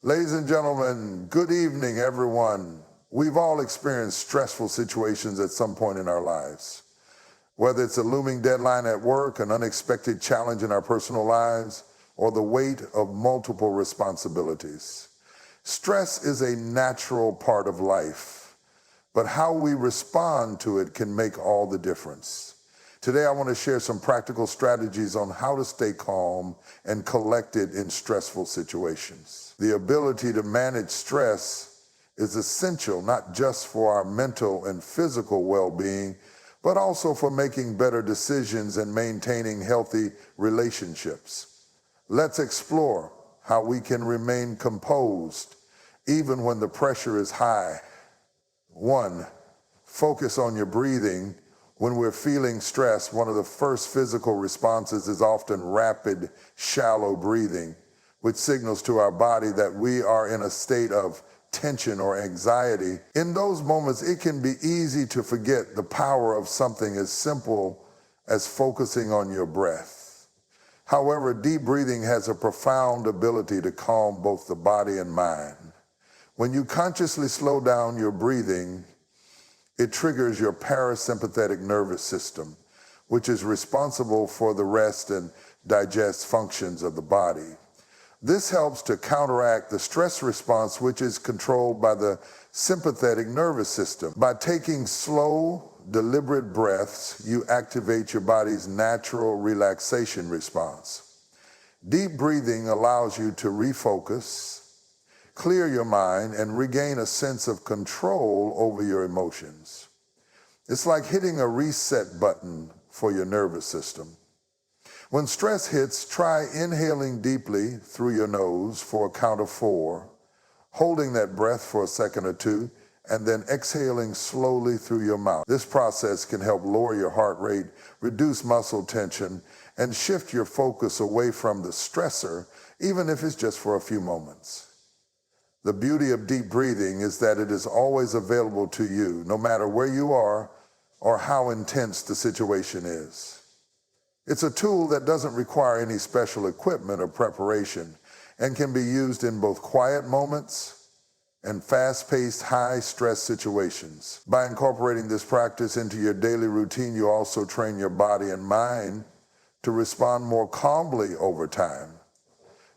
Ladies and gentlemen, good evening, everyone. We've all experienced stressful situations at some point in our lives. Whether it's a looming deadline at work, an unexpected challenge in our personal lives, or the weight of multiple responsibilities. Stress is a natural part of life, but how we respond to it can make all the difference. Today, I want to share some practical strategies on how to stay calm and collected in stressful situations. The ability to manage stress is essential not just for our mental and physical well-being, but also for making better decisions and maintaining healthy relationships. Let's explore how we can remain composed even when the pressure is high. 1. Focus on your breathing. When we're feeling stress, one of the first physical responses is often rapid, shallow breathing, which signals to our body that we are in a state of tension or anxiety. In those moments, it can be easy to forget the power of something as simple as focusing on your breath. However, deep breathing has a profound ability to calm both the body and mind. When you consciously slow down your breathing, it triggers your parasympathetic nervous system, which is responsible for the rest and digest functions of the body. This helps to counteract the stress response, which is controlled by the sympathetic nervous system. By taking slow, deliberate breaths, you activate your body's natural relaxation response. Deep breathing allows you to refocus, clear your mind, and regain a sense of control over your emotions. It's like hitting a reset button for your nervous system. When stress hits, try inhaling deeply through your nose for a count of 4, holding that breath for a second or 2, and then exhaling slowly through your mouth. This process can help lower your heart rate, reduce muscle tension, and shift your focus away from the stressor, even if it's just for a few moments. The beauty of deep breathing is that it is always available to you, no matter where you are or how intense the situation is. It's a tool that doesn't require any special equipment or preparation and can be used in both quiet moments and fast-paced, high-stress situations. By incorporating this practice into your daily routine, you also train your body and mind to respond more calmly over time.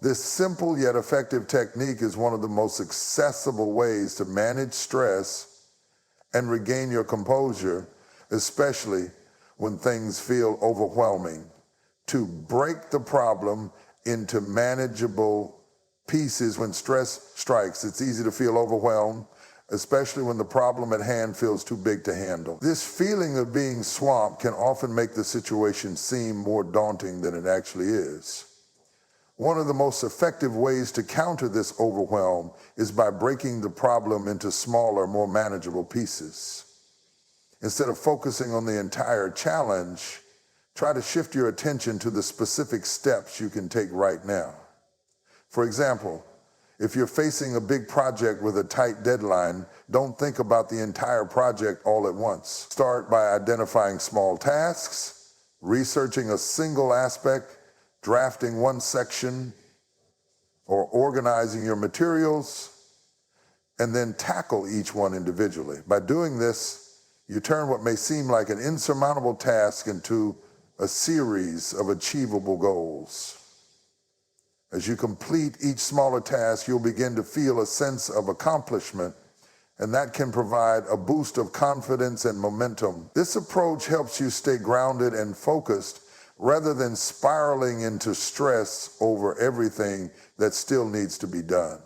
This simple yet effective technique is one of the most accessible ways to manage stress and regain your composure, especially when things feel overwhelming. To break the problem into manageable pieces when stress strikes, it's easy to feel overwhelmed, especially when the problem at hand feels too big to handle. This feeling of being swamped can often make the situation seem more daunting than it actually is. One of the most effective ways to counter this overwhelm is by breaking the problem into smaller, more manageable pieces. Instead of focusing on the entire challenge, try to shift your attention to the specific steps you can take right now. For example, if you're facing a big project with a tight deadline, don't think about the entire project all at once. Start by identifying small tasks, researching a single aspect, drafting one section, or organizing your materials, and then tackle each one individually. By doing this, you turn what may seem like an insurmountable task into a series of achievable goals. As you complete each smaller task, you'll begin to feel a sense of accomplishment, and that can provide a boost of confidence and momentum. This approach helps you stay grounded and focused rather than spiraling into stress over everything that still needs to be done.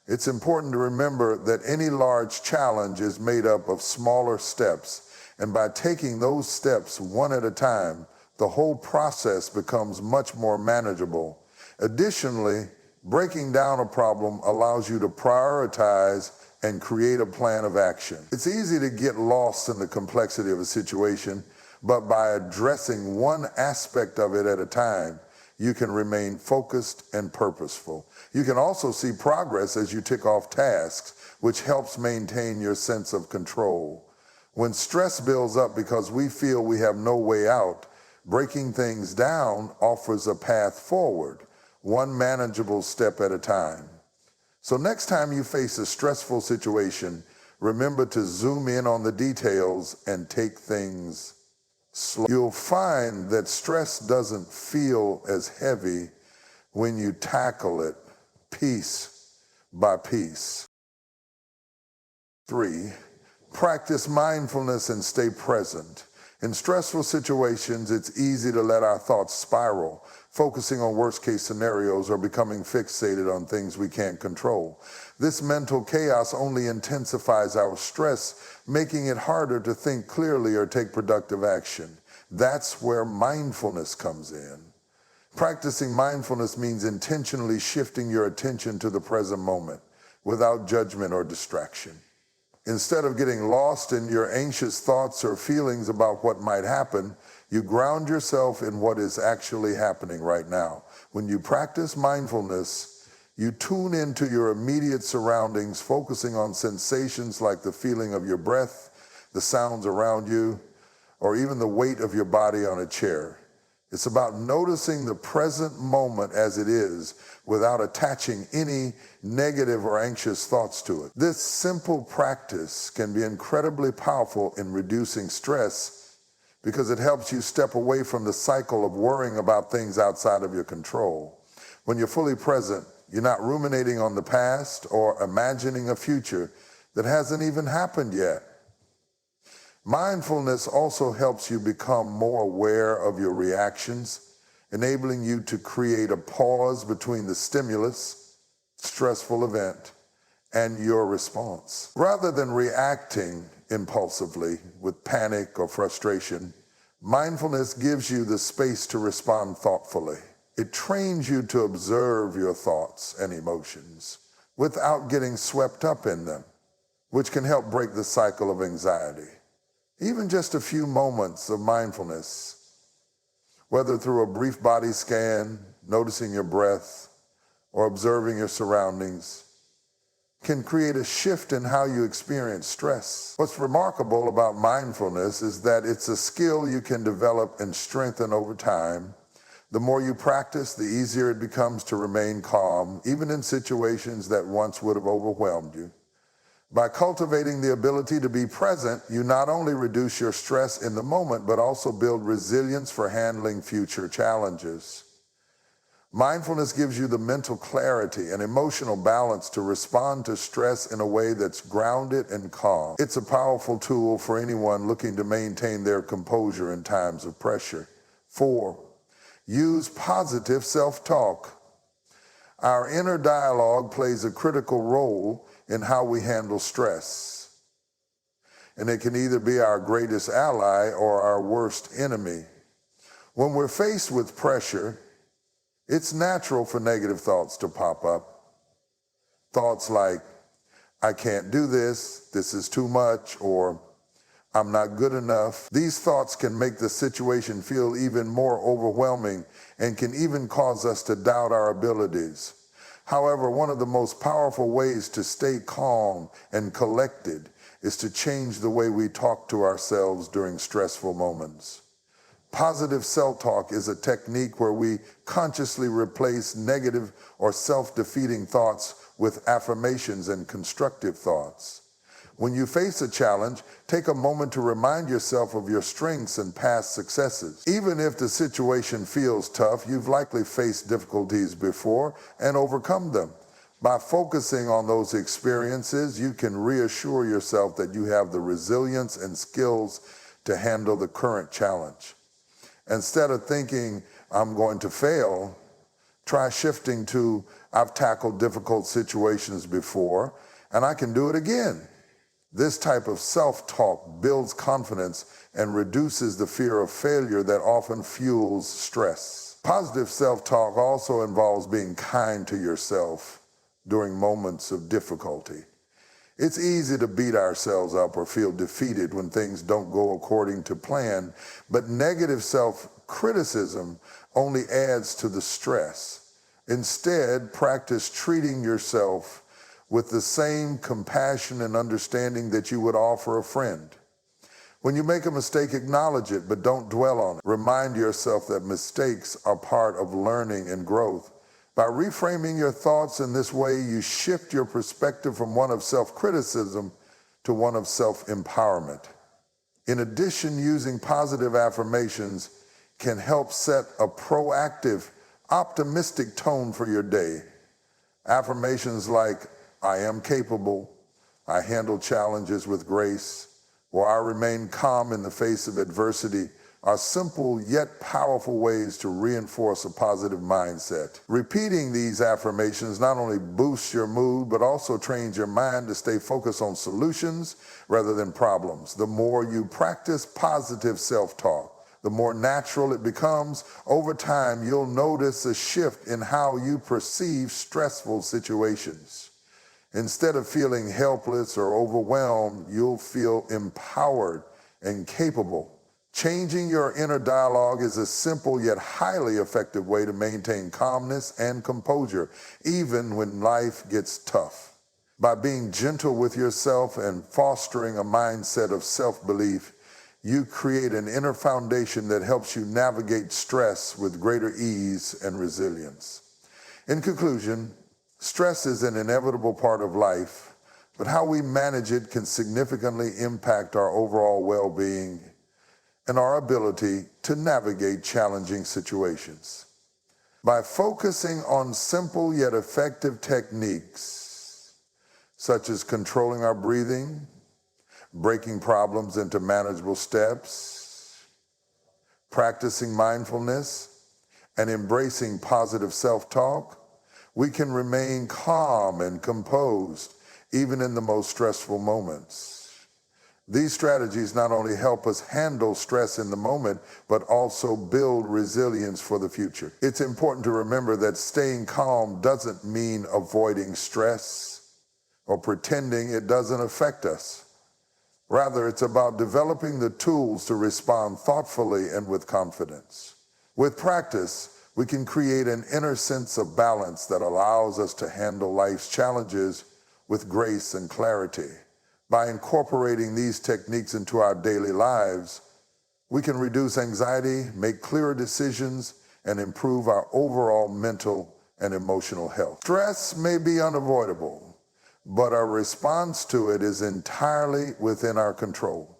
It's important to remember that any large challenge is made up of smaller steps, and by taking those steps one at a time, the whole process becomes much more manageable. Additionally, breaking down a problem allows you to prioritize and create a plan of action. It's easy to get lost in the complexity of a situation, but by addressing one aspect of it at a time, you can remain focused and purposeful. You can also see progress as you tick off tasks, which helps maintain your sense of control. When stress builds up because we feel we have no way out, breaking things down offers a path forward, one manageable step at a time. So next time you face a stressful situation, remember to zoom in on the details and take things slow. You'll find that stress doesn't feel as heavy when you tackle it piece by piece. 3, practice mindfulness and stay present. In stressful situations, it's easy to let our thoughts spiral, focusing on worst-case scenarios or becoming fixated on things we can't control. This mental chaos only intensifies our stress, making it harder to think clearly or take productive action. That's where mindfulness comes in. Practicing mindfulness means intentionally shifting your attention to the present moment without judgment or distraction. Instead of getting lost in your anxious thoughts or feelings about what might happen, you ground yourself in what is actually happening right now. When you practice mindfulness, you tune into your immediate surroundings, focusing on sensations like the feeling of your breath, the sounds around you, or even the weight of your body on a chair. It's about noticing the present moment as it is without attaching any negative or anxious thoughts to it. This simple practice can be incredibly powerful in reducing stress because it helps you step away from the cycle of worrying about things outside of your control. When you're fully present, you're not ruminating on the past or imagining a future that hasn't even happened yet. Mindfulness also helps you become more aware of your reactions, enabling you to create a pause between the stimulus, stressful event, and your response. Rather than reacting impulsively with panic or frustration, mindfulness gives you the space to respond thoughtfully. It trains you to observe your thoughts and emotions without getting swept up in them, which can help break the cycle of anxiety. Even just a few moments of mindfulness, whether through a brief body scan, noticing your breath, or observing your surroundings, can create a shift in how you experience stress. What's remarkable about mindfulness is that it's a skill you can develop and strengthen over time. The more you practice, the easier it becomes to remain calm, even in situations that once would have overwhelmed you. By cultivating the ability to be present, you not only reduce your stress in the moment, but also build resilience for handling future challenges. Mindfulness gives you the mental clarity and emotional balance to respond to stress in a way that's grounded and calm. It's a powerful tool for anyone looking to maintain their composure in times of pressure. 4, use positive self-talk. Our inner dialogue plays a critical role in how we handle stress. And it can either be our greatest ally or our worst enemy. When we're faced with pressure, it's natural for negative thoughts to pop up. Thoughts like, I can't do this, this is too much, or I'm not good enough. These thoughts can make the situation feel even more overwhelming and can even cause us to doubt our abilities. However, one of the most powerful ways to stay calm and collected is to change the way we talk to ourselves during stressful moments. Positive self-talk is a technique where we consciously replace negative or self-defeating thoughts with affirmations and constructive thoughts. When you face a challenge, take a moment to remind yourself of your strengths and past successes. Even if the situation feels tough, you've likely faced difficulties before and overcome them. By focusing on those experiences, you can reassure yourself that you have the resilience and skills to handle the current challenge. Instead of thinking, I'm going to fail, try shifting to, I've tackled difficult situations before, and I can do it again. This type of self-talk builds confidence and reduces the fear of failure that often fuels stress. Positive self-talk also involves being kind to yourself during moments of difficulty. It's easy to beat ourselves up or feel defeated when things don't go according to plan, but negative self-criticism only adds to the stress. Instead, practice treating yourself with the same compassion and understanding that you would offer a friend. When you make a mistake, acknowledge it, but don't dwell on it. Remind yourself that mistakes are part of learning and growth, By reframing your thoughts in this way, you shift your perspective from one of self-criticism to one of self-empowerment. In addition, using positive affirmations can help set a proactive, optimistic tone for your day. Affirmations like, I am capable, I handle challenges with grace, or I remain calm in the face of adversity are simple yet powerful ways to reinforce a positive mindset. Repeating these affirmations not only boosts your mood, but also trains your mind to stay focused on solutions rather than problems. The more you practice positive self-talk, the more natural it becomes. Over time, you'll notice a shift in how you perceive stressful situations. Instead of feeling helpless or overwhelmed, you'll feel empowered and capable. Changing your inner dialogue is a simple yet highly effective way to maintain calmness and composure, even when life gets tough. By being gentle with yourself and fostering a mindset of self-belief, you create an inner foundation that helps you navigate stress with greater ease and resilience. In conclusion, stress is an inevitable part of life, but how we manage it can significantly impact our overall well-being and our ability to navigate challenging situations. By focusing on simple yet effective techniques, such as controlling our breathing, breaking problems into manageable steps, practicing mindfulness, and embracing positive self-talk, we can remain calm and composed even in the most stressful moments. These strategies not only help us handle stress in the moment, but also build resilience for the future. It's important to remember that staying calm doesn't mean avoiding stress or pretending it doesn't affect us. Rather, it's about developing the tools to respond thoughtfully and with confidence. With practice, we can create an inner sense of balance that allows us to handle life's challenges with grace and clarity. By incorporating these techniques into our daily lives, we can reduce anxiety, make clearer decisions, and improve our overall mental and emotional health. Stress may be unavoidable, but our response to it is entirely within our control.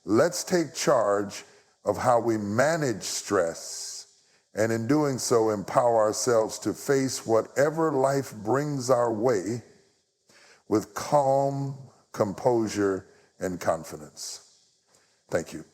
Let's take charge of how we manage stress, and in doing so, empower ourselves to face whatever life brings our way with calm, composure, and confidence. Thank you.